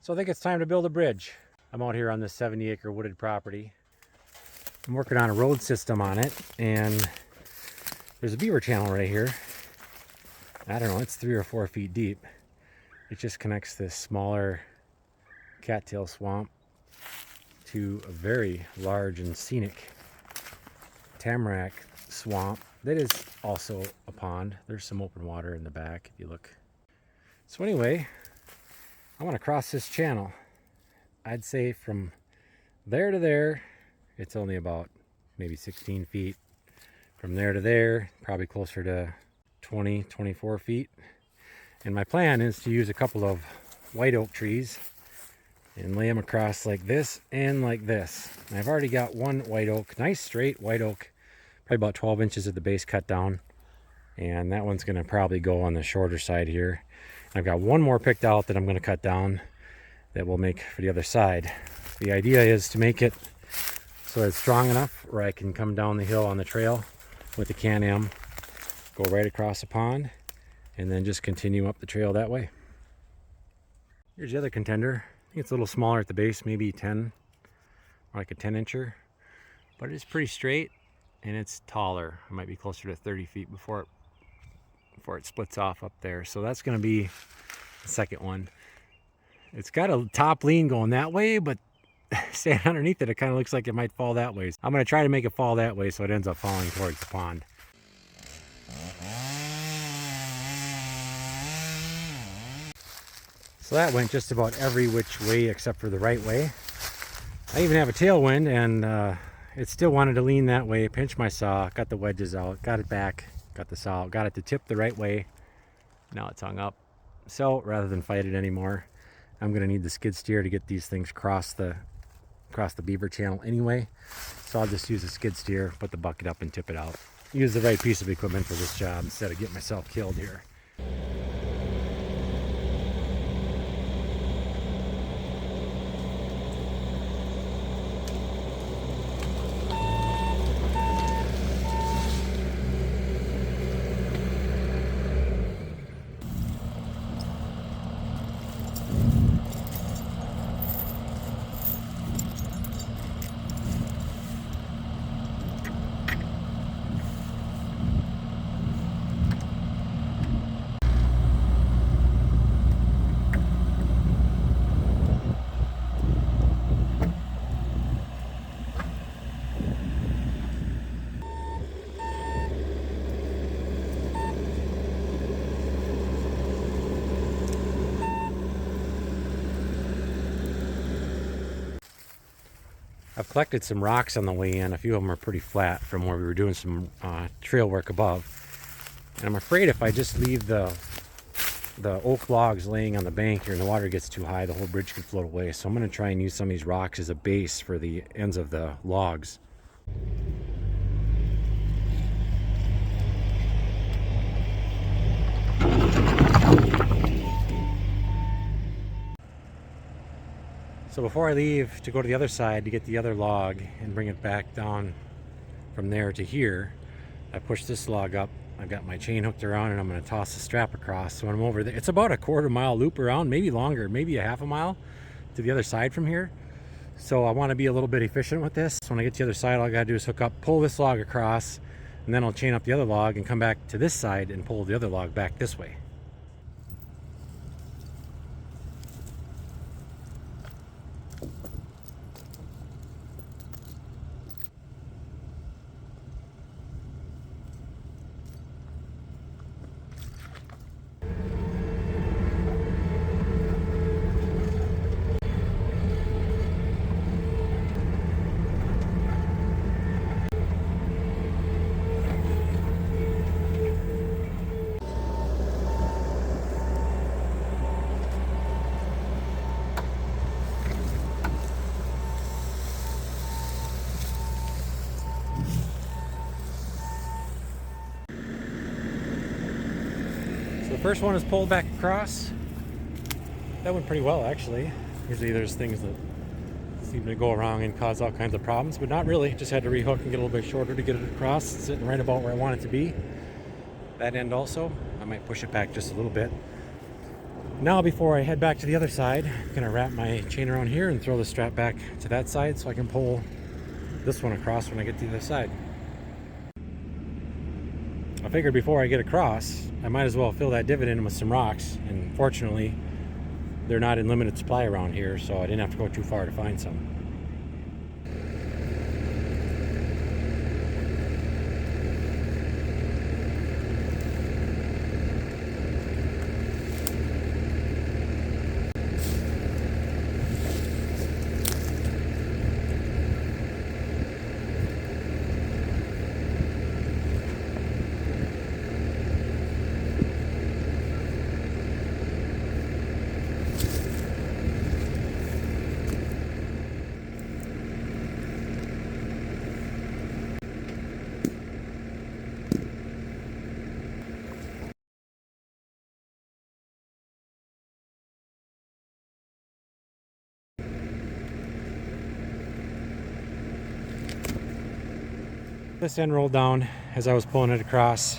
So I think it's time to build a bridge. I'm out here on this 70-acre wooded property. I'm working on a road system on it, and there's a beaver channel right here. I don't know, it's 3 or 4 feet deep. It just connects this smaller cattail swamp to a very large and scenic tamarack swamp that is also a pond. There's some open water in the back if you look. So anyway, I want to cross this channel. I'd say from there to there, it's only about maybe 16 feet. From there to there, probably closer to 20, 24 feet. And my plan is to use a couple of white oak trees and lay them across like this and like this. And I've already got one white oak, nice straight white oak, probably about 12 inches at the base cut down. And that one's gonna probably go on the shorter side here. I've got one more picked out that I'm gonna cut down that will make for the other side. The idea is to make it so it's strong enough where I can come down the hill on the trail with the Can-Am, go right across the pond, and then just continue up the trail that way. Here's the other contender. I think it's a little smaller at the base, maybe 10, like a 10-incher, but it's pretty straight and it's taller. It might be closer to 30 feet before it splits off up there. So that's going to be the second one. It's got a top lean going that way, but standing underneath it, it kind of looks like it might fall that way. I'm going to try to make it fall that way so it ends up falling towards the pond. So that went just about every which way except for the right way. I even have a tailwind, and it still wanted to lean that way. Pinched my saw, got the wedges out, got it back, got the saw out, got it to tip the right way. Now it's hung up. So rather than fight it anymore, I'm going to need the skid steer to get these things across the beaver channel anyway. So I'll just use a skid steer, put the bucket up and tip it out. Use the right piece of equipment for this job instead of getting myself killed here. I've collected some rocks on the way in. A few of them are pretty flat from where we were doing some trail work above. And I'm afraid if I just leave the oak logs laying on the bank here and the water gets too high, the whole bridge could float away. So I'm going to try and use some of these rocks as a base for the ends of the logs. So before I leave to go to the other side to get the other log and bring it back down from there to here, I push this log up. I've got my chain hooked around and I'm going to toss the strap across. So when I'm over there, it's about a quarter-mile loop around, maybe longer, maybe a half a mile to the other side from here. So I want to be a little bit efficient with this. So when I get to the other side, all I got to do is hook up, pull this log across, and then I'll chain up the other log and come back to this side and pull the other log back this way. First one is pulled back across. That went pretty well, actually. Usually there's things that seem to go wrong and cause all kinds of problems, but not really. Just had to rehook and get a little bit shorter to get it across. It's sitting right about where I want it to be. That end also, I might push it back just a little bit. Now before I head back to the other side, I'm gonna wrap my chain around here and throw the strap back to that side so I can pull this one across when I get to the other side. I figured before I get across, I might as well fill that divot in with some rocks, and fortunately they're not in limited supply around here, so I didn't have to go too far to find some. This end rolled down as I was pulling it across.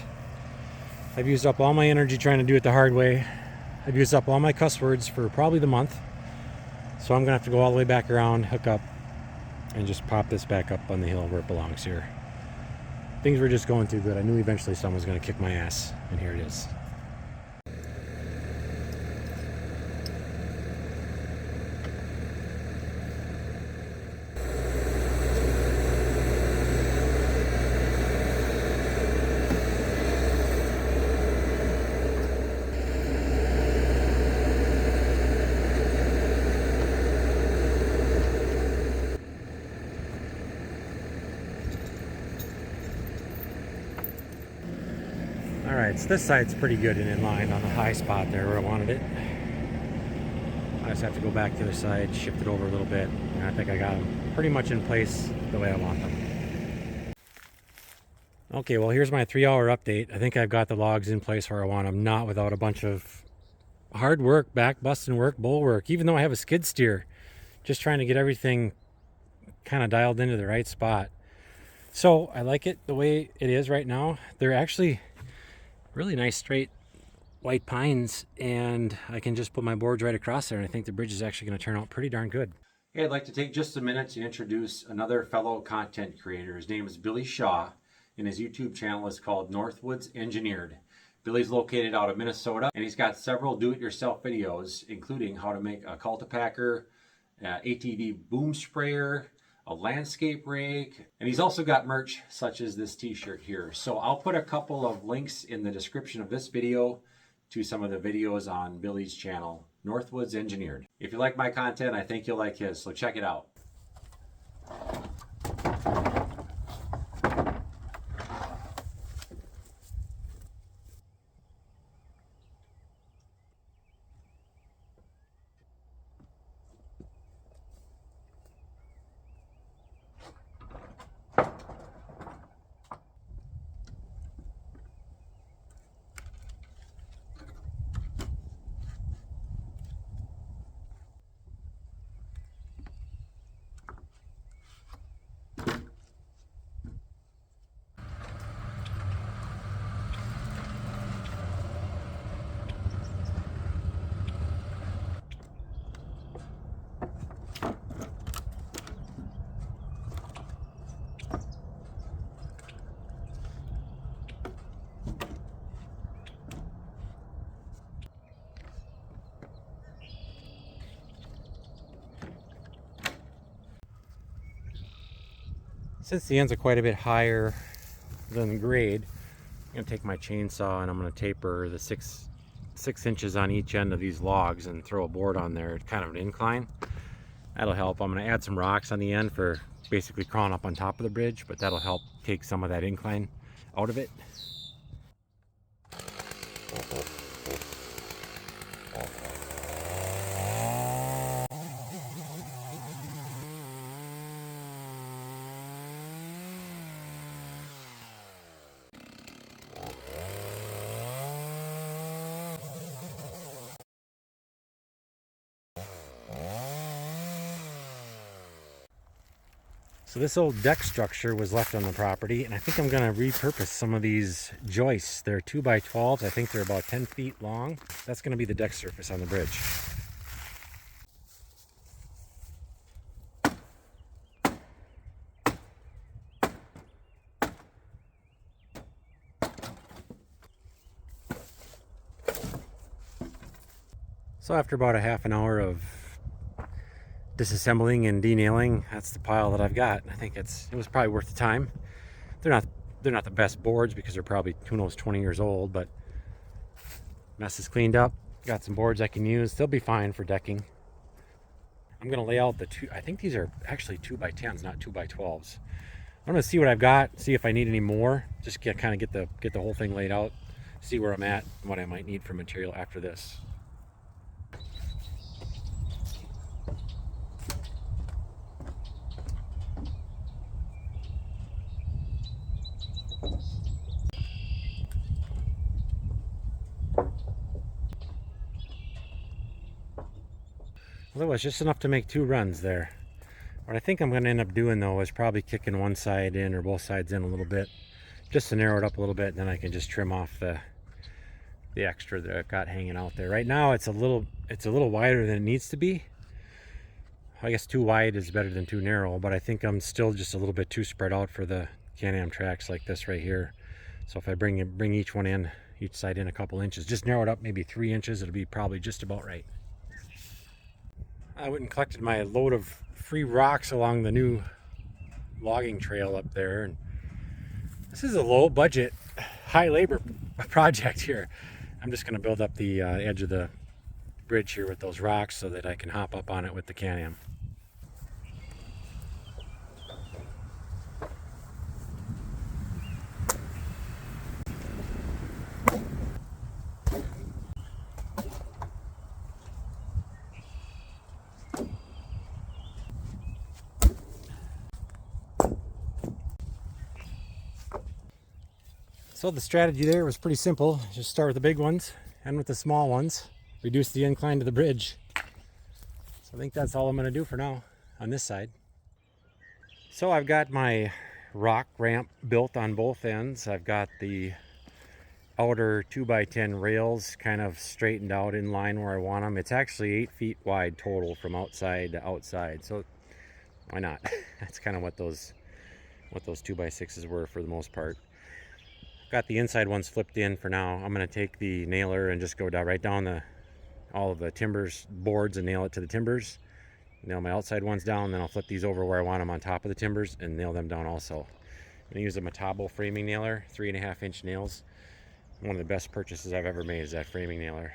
I've used up all my energy trying to do it the hard way. I've used up all my cuss words for probably the month. So I'm gonna have to go all the way back around, hook up, and just pop this back up on the hill where it belongs here. Things were just going too good. I knew eventually someone was gonna kick my ass, and here it is. Alright, so this side's pretty good and in line on the high spot there where I wanted it. I just have to go back to the other side, shift it over a little bit, and I think I got them pretty much in place the way I want them. Okay, well here's my 3-hour update. I think I've got the logs in place where I want them, not without a bunch of hard work, back busting work, bull work, even though I have a skid steer. Just trying to get everything kind of dialed into the right spot. So I like it the way it is right now. They're actually really nice straight white pines, and I can just put my boards right across there, and I think the bridge is actually going to turn out pretty darn good. Hey, I'd like to take just a minute to introduce another fellow content creator. His name is Billy Shaw, and his YouTube channel is called Northwoods Engineered. Billy's located out of Minnesota, and he's got several do-it-yourself videos, including how to make a cultipacker, ATV boom sprayer, a landscape rake, and he's also got merch such as this t-shirt here. So I'll put a couple of links in the description of this video to some of the videos on Billy's channel, Northwoods Engineered. If you like my content, I think you'll like his, so check it out. Since the ends are quite a bit higher than the grade, I'm going to take my chainsaw and I'm going to taper the six inches on each end of these logs and throw a board on there at kind of an incline. That'll help. I'm going to add some rocks on the end for basically crawling up on top of the bridge, but that'll help take some of that incline out of it. So this old deck structure was left on the property, and I think I'm going to repurpose some of these joists. They're 2x12s. I think they're about 10 feet long. That's going to be the deck surface on the bridge. So after about a half an hour of disassembling and denailing, that's the pile that I've got. I think it was probably worth the time. They're not the best boards because they're probably, who knows, 20 years old, but mess is cleaned up. Got some boards I can use. They'll be fine for decking. I'm gonna lay out the two. I think these are actually 2x10s, not 2x12s. I'm gonna see what I've got, see if I need any more. Just get the whole thing laid out, see where I'm at, and what I might need for material after this. Well, it was just enough to make 2 runs there. What I think I'm going to end up doing though is probably kicking one side in or both sides in a little bit, just to narrow it up a little bit, and then I can just trim off the extra that I've got hanging out there. Right now it's a little wider than it needs to be. I guess too wide is better than too narrow, but I think I'm still just a little bit too spread out for the Can-Am tracks like this right here. So if I bring each one in, each side in a couple inches, just narrow it up maybe 3 inches, it'll be probably just about right. I went and collected my load of free rocks along the new logging trail up there, and this is a low budget, high labor project here. I'm just going to build up the edge of the bridge here with those rocks so that I can hop up on it with the Can-Am. So the strategy there was pretty simple. Just start with the big ones, end with the small ones, reduce the incline to the bridge. So I think that's all I'm going to do for now on this side. So I've got my rock ramp built on both ends. I've got the outer 2x10 rails kind of straightened out in line where I want them. It's actually 8 feet wide total from outside to outside, so why not? That's kind of what those 2x6s were for the most part. Got the inside ones flipped in for now. I'm going to take the nailer and just go down right down all of the timbers boards and nail it to the timbers. Nail my outside ones down, then I'll flip these over where I want them on top of the timbers and nail them down also. I'm going to use a Metabo framing nailer, 3.5-inch nails. One of the best purchases I've ever made is that framing nailer.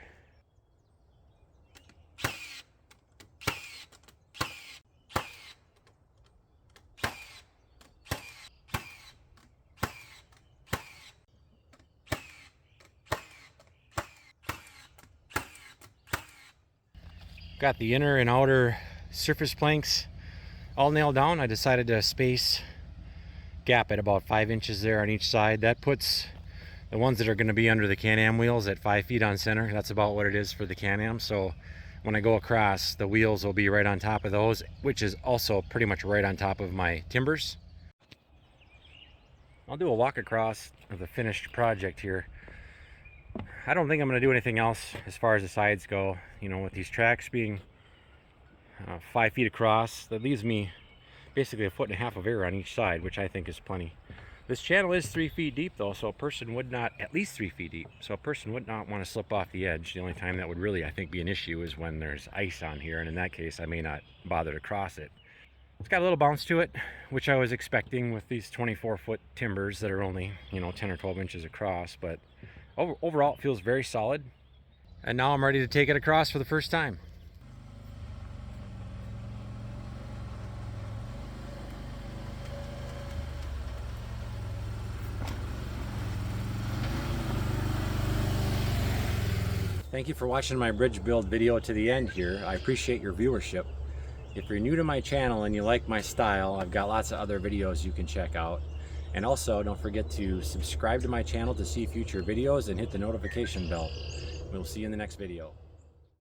Got the inner and outer surface planks all nailed down. I decided to space gap at about 5 inches there on each side. That puts the ones that are going to be under the Can-Am wheels at 5 feet on center. That's about what it is for the Can-Am. So when I go across, the wheels will be right on top of those, which is also pretty much right on top of my timbers. I'll do a walk across of the finished project here. I don't think I'm going to do anything else as far as the sides go. You know, with these tracks being 5 feet across, that leaves me basically 1.5 feet of air on each side, which I think is plenty. This channel is 3 feet deep though, so a person would not, at least 3 feet deep, so a person would not want to slip off the edge. The only time that would really, I think, be an issue is when there's ice on here, and in that case I may not bother to cross it. It's got a little bounce to it, which I was expecting with these 24-foot timbers that are only, you know, 10 or 12 inches across, but overall it feels very solid. And now I'm ready to take it across for the first time. Thank you for watching my bridge build video to the end here. I appreciate your viewership. If you're new to my channel and you like my style, I've got lots of other videos you can check out. And also, don't forget to subscribe to my channel to see future videos and hit the notification bell. We'll see you in the next video.